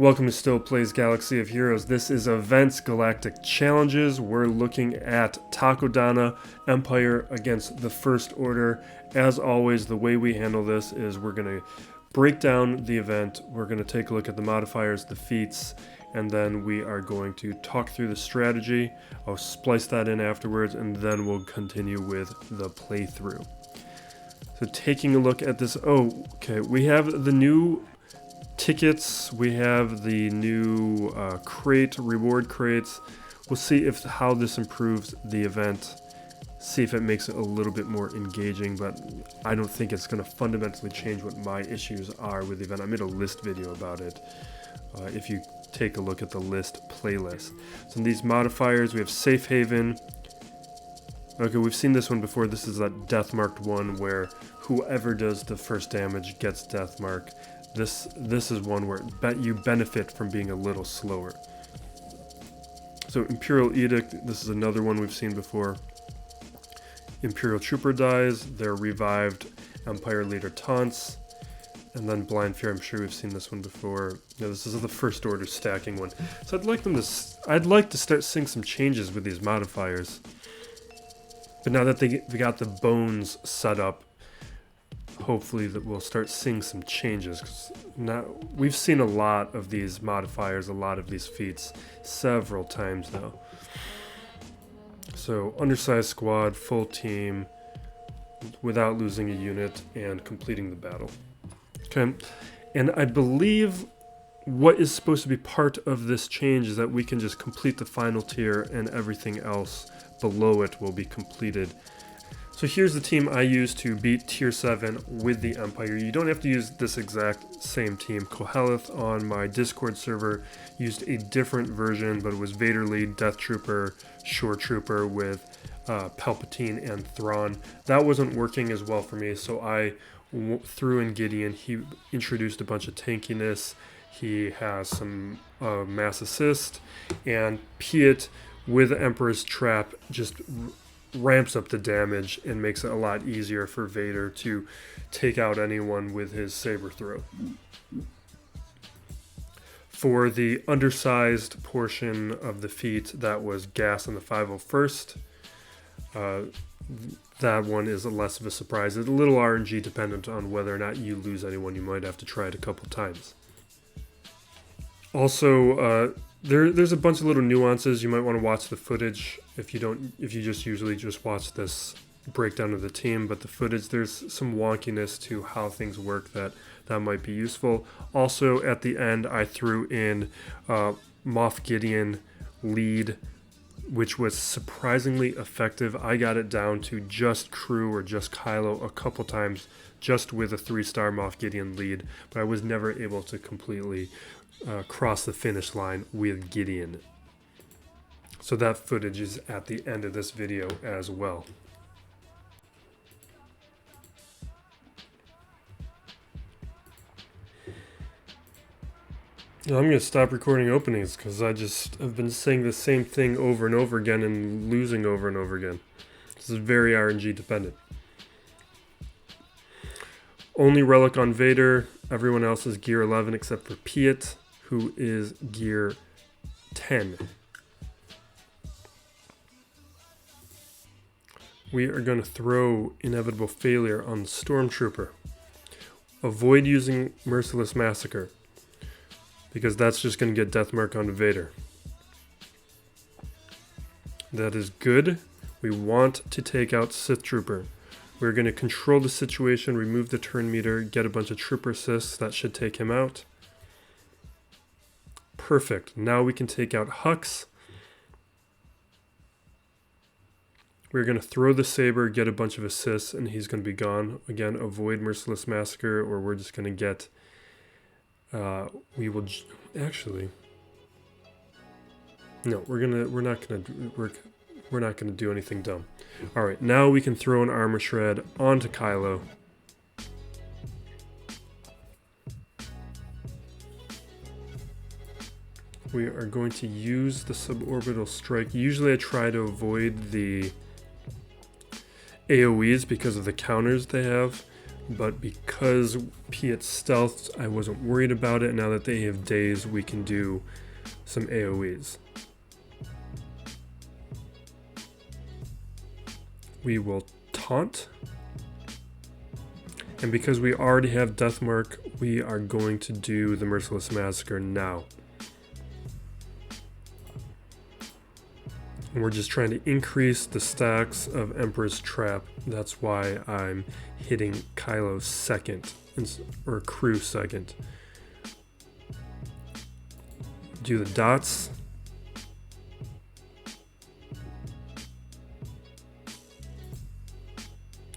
Welcome to Still Plays Galaxy of Heroes. This is Events Galactic Challenges. We're looking at Takodana Empire against the First Order. As always, the way we handle this is we're going to break down the event. We're going to take a look at the modifiers, the feats, and then we are going to talk through the strategy. I'll splice that in afterwards, and then we'll continue with the playthrough. So taking a look at this, we have the new tickets, we have the new reward crates. We'll see how this improves the event, see if it makes it a little bit more engaging, but I don't think it's going to fundamentally change what my issues are with the event. I made a list video about it, if you take a look at the list playlist. So in these modifiers, we have Safe Haven. Okay, we've seen this one before. This is that death marked one where whoever does the first damage gets death mark. This is one where you benefit from being a little slower. So Imperial Edict, this is another one we've seen before. Imperial Trooper dies, they're revived. Empire Leader taunts. And then Blind Fear, I'm sure we've seen this one before. Yeah, this is the First Order stacking one. So I'd like to start seeing some changes with these modifiers. But now that they got the bones set up, hopefully that we'll start seeing some changes, because now we've seen a lot of these modifiers, a lot of these feats several times now. So undersized squad, full team, without losing a unit, and completing the battle. Okay, and I believe what is supposed to be part of this change is that we can just complete the final tier and everything else below it will be completed. So here's the team I used to beat Tier 7 with the Empire. You don't have to use this exact same team. Koheleth on my Discord server used a different version, but it was Vader Lead, Death Trooper, Shore Trooper with Palpatine and Thrawn. That wasn't working as well for me, so I threw in Gideon. He introduced a bunch of tankiness. He has some mass assist, and Piet with Emperor's Trap just ramps up the damage and makes it a lot easier for Vader to take out anyone with his saber throw. For the undersized portion of the feat, that was Gas on the 501st. That one is less of a surprise. It's a little RNG dependent on whether or not you lose anyone. You might have to try it a couple times. Also, there's a bunch of little nuances. You might want to watch the footage if you just usually just watch this breakdown of the team, but the footage, there's some wonkiness to how things work that might be useful. Also, at the end, I threw in Moff Gideon lead, which was surprisingly effective. I got it down to just crew or just Kylo a couple times, just with a 3-star Moff Gideon lead, but I was never able to completely cross the finish line with Gideon. So that footage is at the end of this video as well. I'm going to stop recording openings because I've been saying the same thing over and over again and losing over and over again. This is very RNG dependent. Only Relic on Vader. Everyone else is gear 11 except for Piet, who is gear 10. We are going to throw Inevitable Failure on the Stormtrooper. Avoid using Merciless Massacre, because that's just going to get death mark onto Vader. That is good. We want to take out Sith Trooper. We're going to control the situation, remove the turn meter, get a bunch of Trooper assists. That should take him out. Perfect. Now we can take out Hux. We're going to throw the saber, get a bunch of assists, and he's going to be gone. Again, avoid Merciless Massacre, or we're just going to get... we're not gonna do anything dumb. All right, now we can throw an Armor Shred onto Kylo. We are going to use the Suborbital Strike. Usually I try to avoid the AoEs because of the counters they have. but because Piet stealthed, I wasn't worried about it. Now that they have daze, we can do some AoEs. We will taunt. And because we already have Deathmark, we are going to do the Merciless Massacre now. And we're just trying to increase the stacks of Emperor's Trap. That's why I'm hitting Kylo second, or Crew second. Do the dots.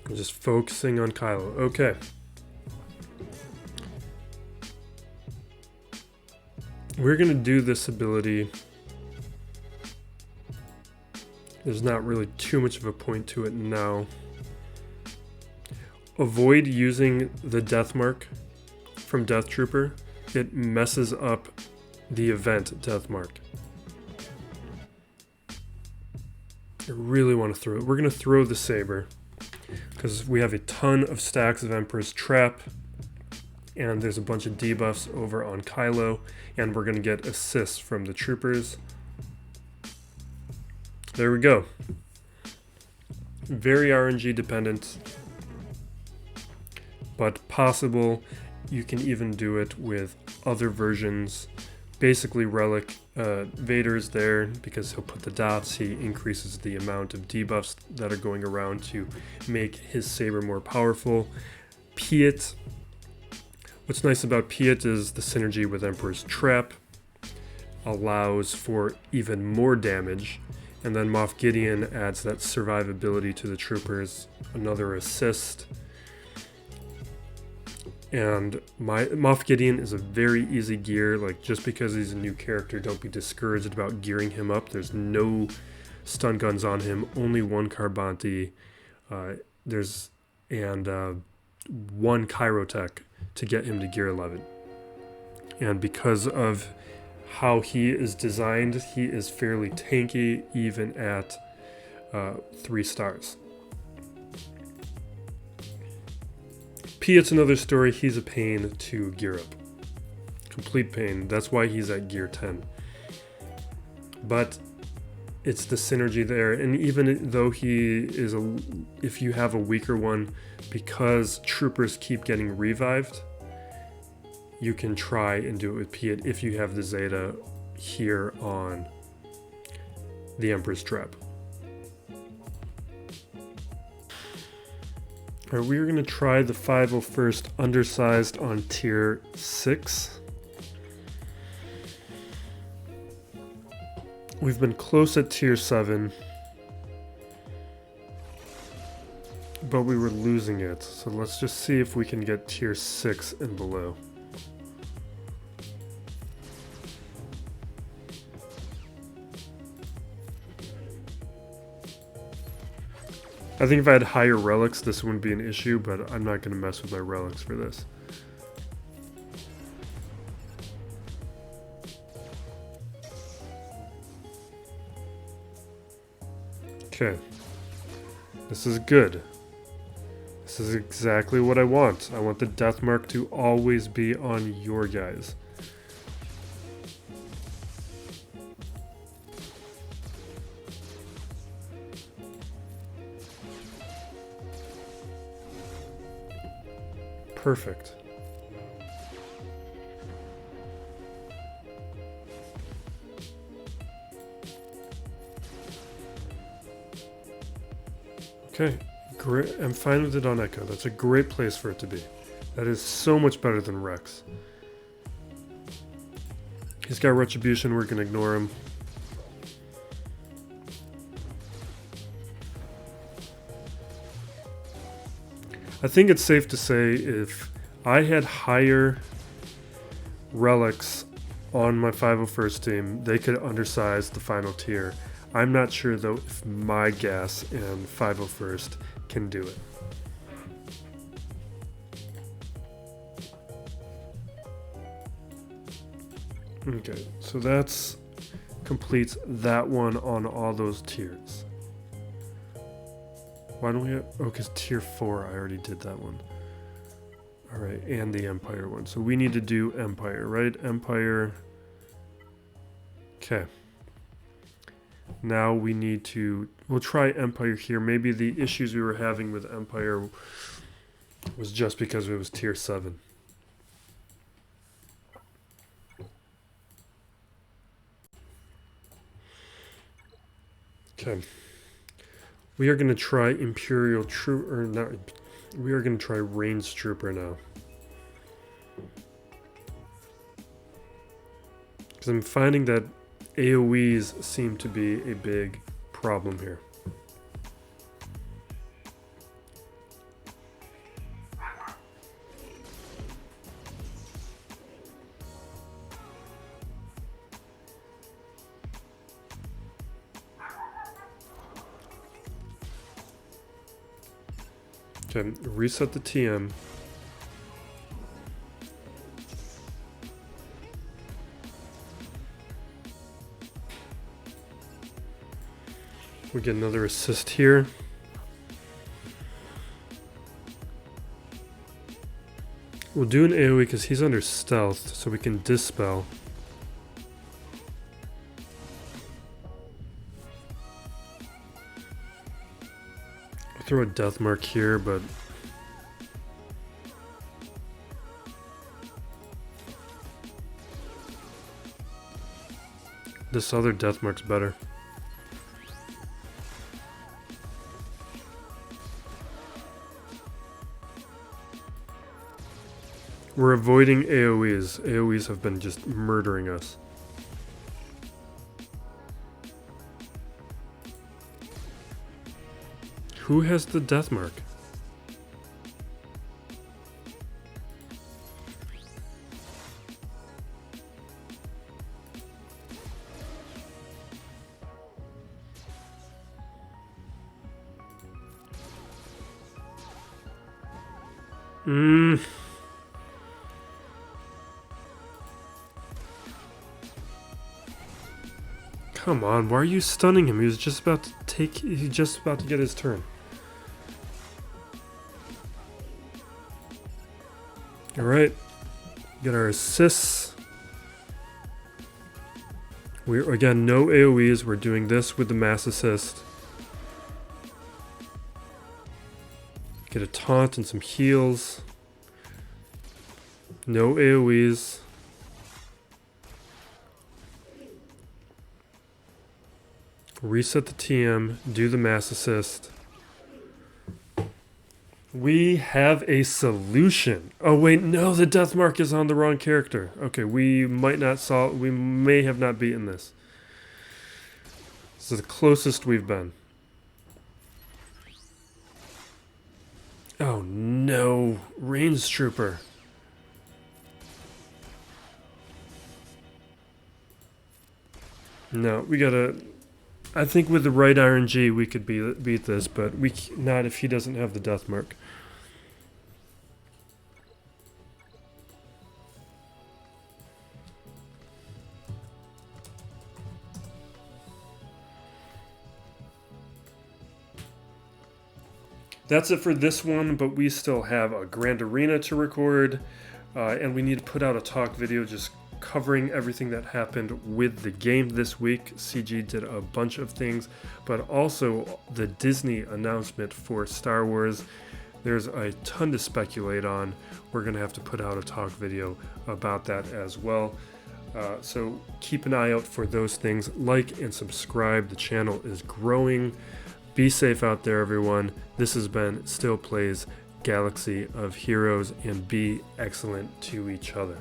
I'm just focusing on Kylo. Okay. We're going to do this ability. There's not really too much of a point to it now. Avoid using the Deathmark from Death Trooper. It messes up the event Deathmark. I really want to throw it. We're going to throw the Saber, because we have a ton of stacks of Emperor's Trap, and there's a bunch of debuffs over on Kylo, and we're going to get assists from the troopers. There we go. Very RNG dependent, but possible. You can even do it with other versions. Basically, Relic, Vader's there because he'll put the dots. He increases the amount of debuffs that are going around to make his saber more powerful. Piet. What's nice about Piet is the synergy with Emperor's Trap allows for even more damage. And then Moff Gideon adds that survivability to the troopers, another assist. And Moff Gideon is a very easy gear. Like, just because he's a new character, don't be discouraged about gearing him up. There's no stun guns on him, only one Carbonti. There's one Kyrotech to get him to gear 11. And because of how he is designed, he is fairly tanky even at 3 stars. Piet's another story. He's a pain to gear up. Complete pain. That's why he's at gear 10. But it's the synergy there. And even though he is if you have a weaker one, because troopers keep getting revived, you can try and do it with Piet if you have the Zeta here on the Emperor's Trap. Alright, we're going to try the 501st undersized on tier 6. We've been close at tier 7, but we were losing it. So let's just see if we can get tier 6 and below. I think if I had higher relics, this wouldn't be an issue, but I'm not going to mess with my relics for this. Okay. This is good. This is exactly what I want. I want the Deathmark to always be on your guys. Perfect. Okay, great. I'm fine with it on Echo. That's a great place for it to be. That is so much better than Rex. He's got Retribution, we're gonna ignore him. I think it's safe to say if I had higher relics on my 501st team, they could undersize the final tier. I'm not sure though if my gas and 501st can do it. Okay, so that's completes that one on all those tiers. Why don't we have, oh, because tier 4, I already did that one. All right, and the Empire one. So we need to do Empire, right? Empire. Okay. Now we need to, we'll try Empire here. Maybe the issues we were having with Empire was just because it was tier 7. Okay. We are going to try Imperial Troop, or not, we are going to try Ranged Trooper now. Because I'm finding that AoEs seem to be a big problem here. Okay, reset the TM. We get another assist here. We'll do an AoE because he's under stealth, so we can dispel. I'll throw a death mark here, but this other death mark's better. We're avoiding AoEs. AoEs have been just murdering us. Who has the death mark? Come on, why are you stunning him? He was just about to he's just about to get his turn. Alright. Get our assists. We're again no AoEs, we're doing this with the mass assist. Get a taunt and some heals. No AoEs. Reset the TM, do the mass assist. We have a solution. Oh wait, no, the death mark is on the wrong character. Okay, we may have not beaten this. This is the closest we've been. Oh no, Ranged Trooper. No, we gotta... I think with the right RNG we could beat this, but not if he doesn't have the death mark. That's it for this one, but we still have a Grand Arena to record, and we need to put out a talk video just covering everything that happened with the game this week. CG did a bunch of things, but also the Disney announcement for Star Wars. There's a ton to speculate on. We're going to have to put out a talk video about that as well. So keep an eye out for those things. Like and subscribe. The channel is growing. Be safe out there, everyone. This has been Still Plays Galaxy of Heroes, and be excellent to each other.